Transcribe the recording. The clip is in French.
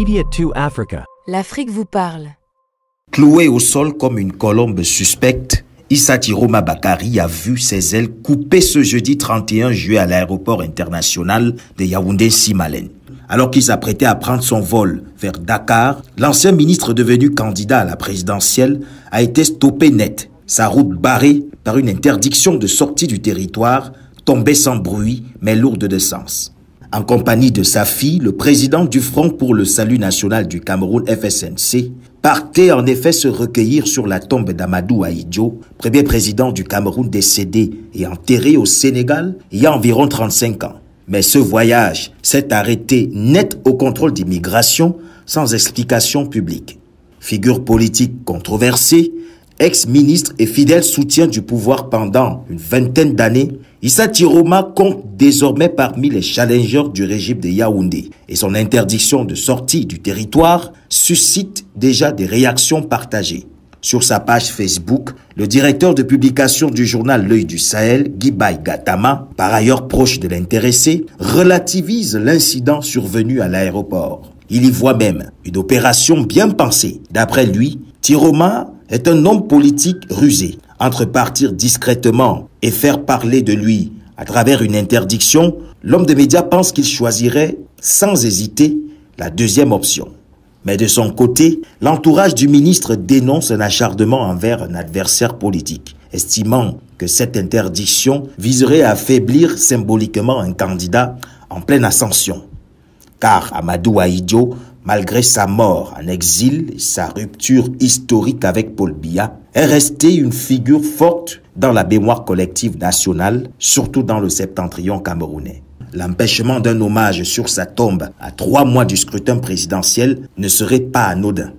Media 2 Africa. L'Afrique vous parle. Cloué au sol comme une colombe suspecte, Issa Tiroma Bakari a vu ses ailes coupées ce jeudi 31 juillet à l'aéroport international de Yaoundé-Simalène. Alors qu'il s'apprêtait à prendre son vol vers Dakar, l'ancien ministre devenu candidat à la présidentielle a été stoppé net. Sa route barrée par une interdiction de sortie du territoire, tombée sans bruit mais lourde de sens. En compagnie de sa fille, le président du Front pour le Salut National du Cameroun, FSNC, partait en effet se recueillir sur la tombe d'Amadou Ahidjo, premier président du Cameroun décédé et enterré au Sénégal il y a environ 35 ans. Mais ce voyage s'est arrêté net au contrôle d'immigration sans explication publique. Figure politique controversée, ex-ministre et fidèle soutien du pouvoir pendant une vingtaine d'années, Issa Tiroma compte désormais parmi les challengers du régime de Yaoundé et son interdiction de sortie du territoire suscite déjà des réactions partagées. Sur sa page Facebook, le directeur de publication du journal L'Œil du Sahel, Guibaï Gatama, par ailleurs proche de l'intéressé, relativise l'incident survenu à l'aéroport. Il y voit même une opération bien pensée. D'après lui, Tiroma est un homme politique rusé. Entre partir discrètement et faire parler de lui à travers une interdiction, l'homme de médias pense qu'il choisirait sans hésiter la deuxième option. Mais de son côté, l'entourage du ministre dénonce un acharnement envers un adversaire politique, estimant que cette interdiction viserait à affaiblir symboliquement un candidat en pleine ascension. Car Amadou Ahidjo, malgré sa mort en exil et sa rupture historique avec Paul Biya, est resté une figure forte dans la mémoire collective nationale, surtout dans le septentrion camerounais. L'empêchement d'un hommage sur sa tombe à 3 mois du scrutin présidentiel ne serait pas anodin.